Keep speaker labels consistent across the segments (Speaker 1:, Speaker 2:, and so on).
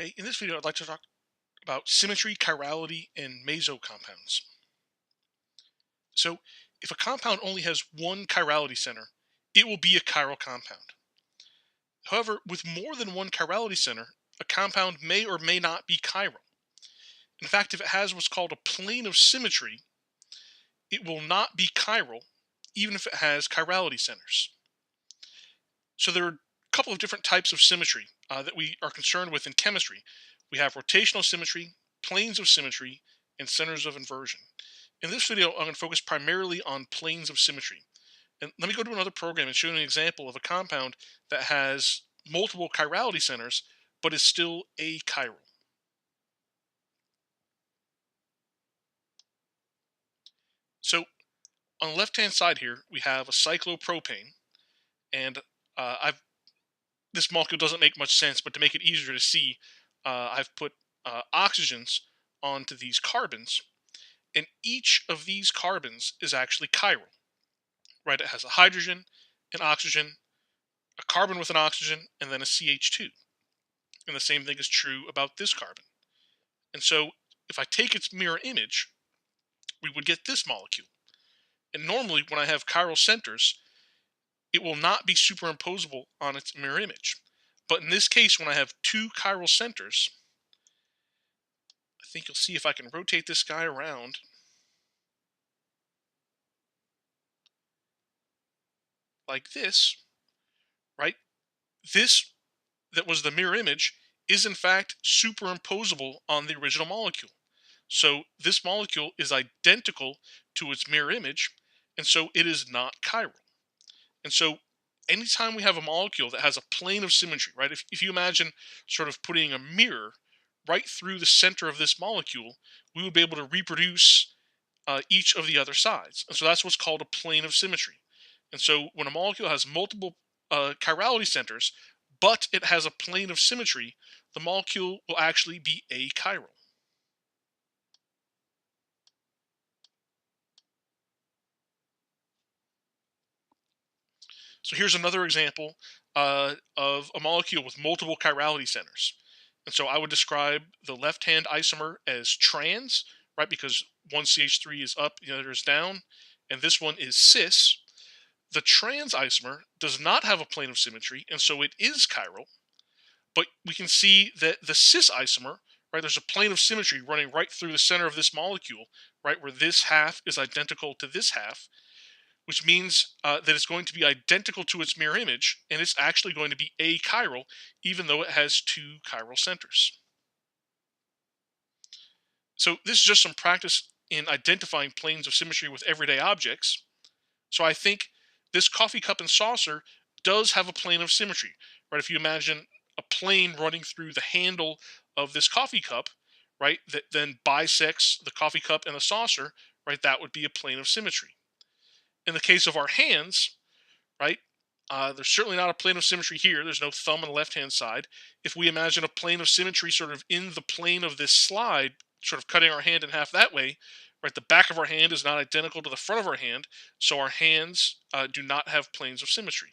Speaker 1: Okay, in this video, I'd like to talk about symmetry, chirality, and meso compounds. So, if a compound only has one chirality center, it will be a chiral compound. However, with more than one chirality center, a compound may or may not be chiral. In fact, if it has what's called a plane of symmetry, it will not be chiral, even if it has chirality centers. So, there are a couple of different types of symmetry that we are concerned with in chemistry. We have rotational symmetry, planes of symmetry, and centers of inversion. In this video, I'm going to focus primarily on planes of symmetry. And let me go to another program and show you an example of a compound that has multiple chirality centers, but is still achiral. So on the left-hand side here, we have a cyclopropane, and I've this molecule doesn't make much sense, but to make it easier to see, I've put oxygens onto these carbons, and each of these carbons is actually chiral. Right? It has a hydrogen, an oxygen, a carbon with an oxygen, and then a CH2. And the same thing is true about this carbon. And so if I take its mirror image, we would get this molecule. And normally when I have chiral centers, it will not be superimposable on its mirror image. But in this case, when I have two chiral centers, I think you'll see if I can rotate this guy around. Like this, right? This that was the mirror image is in fact superimposable on the original molecule. So this molecule is identical to its mirror image, and so it is not chiral. And so anytime we have a molecule that has a plane of symmetry, right? If you imagine sort of putting a mirror right through the center of this molecule, we would be able to reproduce each of the other sides. And so that's what's called a plane of symmetry. And so when a molecule has multiple chirality centers, but it has a plane of symmetry, the molecule will actually be achiral. So here's another example of a molecule with multiple chirality centers. And so I would describe the left-hand isomer as trans, right? Because one CH3 is up, the other is down. And this one is cis. The trans isomer does not have a plane of symmetry, and so it is chiral. But we can see that the cis isomer, right, there's a plane of symmetry running right through the center of this molecule, right, where this half is identical to this half, which means that it's going to be identical to its mirror image, and it's actually going to be achiral, even though it has two chiral centers. So this is just some practice in identifying planes of symmetry with everyday objects. So I think this coffee cup and saucer does have a plane of symmetry, right? If you imagine a plane running through the handle of this coffee cup, right, that then bisects the coffee cup and the saucer, right, that would be a plane of symmetry. In the case of our hands, right, there's certainly not a plane of symmetry here. There's no thumb on the left-hand side. If we imagine a plane of symmetry sort of in the plane of this slide, sort of cutting our hand in half that way, right, the back of our hand is not identical to the front of our hand, so our hands do not have planes of symmetry.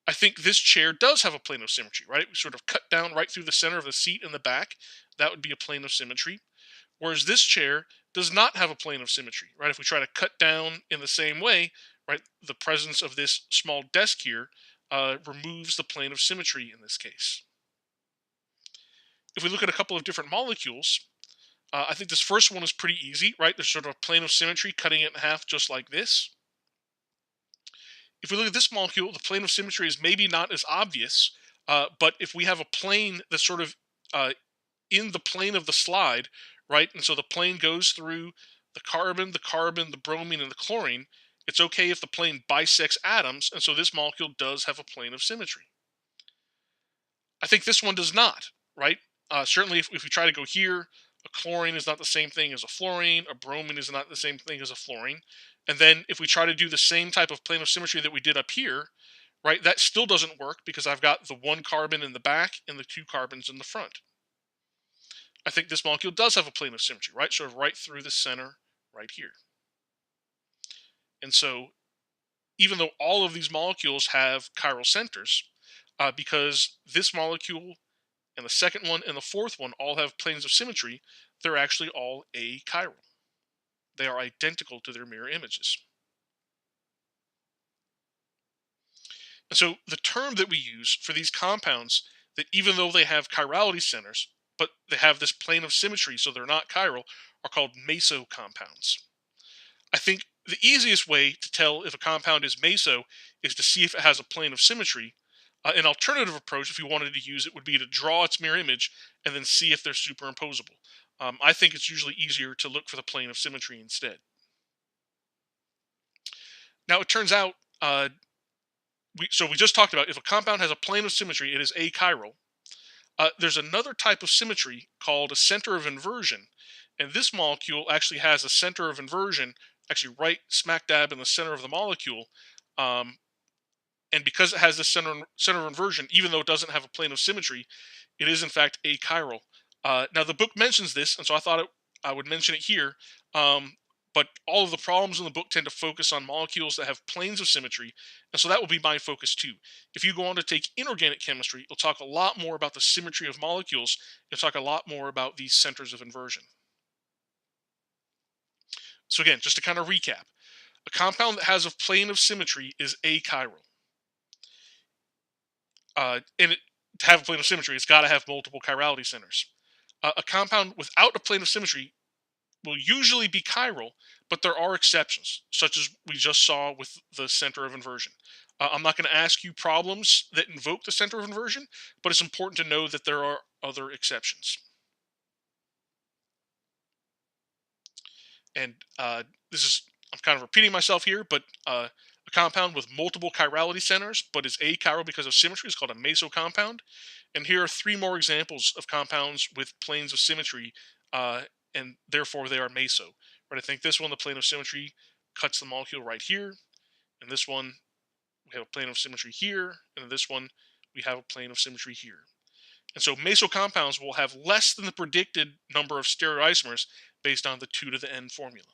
Speaker 1: I think this chair does have a plane of symmetry, right? We sort of cut down right through the center of the seat and the back. That would be a plane of symmetry. Whereas this chair does not have a plane of symmetry, right? If we try to cut down in the same way, right, the presence of this small desk here removes the plane of symmetry in this case. If we look at a couple of different molecules, I think this first one is pretty easy, right? There's sort of a plane of symmetry cutting it in half just like this. If we look at this molecule, the plane of symmetry is maybe not as obvious, but if we have a plane that's sort of in the plane of the slide, right, and so the plane goes through the carbon, the bromine, and the chlorine, it's okay if the plane bisects atoms, and so this molecule does have a plane of symmetry. I think this one does not, right? Certainly, if we try to go here, a chlorine is not the same thing as a fluorine, a bromine is not the same thing as a fluorine. And then if we try to do the same type of plane of symmetry that we did up here, right, that still doesn't work because I've got the one carbon in the back and the two carbons in the front. I think this molecule does have a plane of symmetry, right? Sort of right through the center right here. And so even though all of these molecules have chiral centers, because this molecule and the second one and the fourth one all have planes of symmetry, they're actually all achiral. They are identical to their mirror images. And so the term that we use for these compounds that even though they have chirality centers, but they have this plane of symmetry, so they're not chiral, are called meso compounds. I think the easiest way to tell if a compound is meso is to see if it has a plane of symmetry. An alternative approach, if you wanted to use it, would be to draw its mirror image and then see if they're superimposable. I think it's usually easier to look for the plane of symmetry instead. Now, it turns out, we just talked about if a compound has a plane of symmetry, it is achiral. There's another type of symmetry called a center of inversion, and this molecule actually has a center of inversion, actually right smack dab in the center of the molecule. Um, and because it has this center of inversion, even though it doesn't have a plane of symmetry, it is in fact achiral. Now the book mentions this, and so I would mention it here. Um, but all of the problems in the book tend to focus on molecules that have planes of symmetry, and so that will be my focus too. If you go on to take inorganic chemistry, you'll talk a lot more about the symmetry of molecules. You'll talk a lot more about these centers of inversion. So again, just to kind of recap, a compound that has a plane of symmetry is achiral. To have a plane of symmetry, it's got to have multiple chirality centers. A compound without a plane of symmetry will usually be chiral, but there are exceptions, such as we just saw with the center of inversion. I'm not going to ask you problems that invoke the center of inversion, but it's important to know that there are other exceptions. And I'm kind of repeating myself here, but a compound with multiple chirality centers but is achiral because of symmetry is called a meso compound. And here are three more examples of compounds with planes of symmetry, and therefore they are meso. Right? I think this one, the plane of symmetry, cuts the molecule right here. And this one, we have a plane of symmetry here. And in this one, we have a plane of symmetry here. And so meso compounds will have less than the predicted number of stereoisomers based on the 2 to the n formula.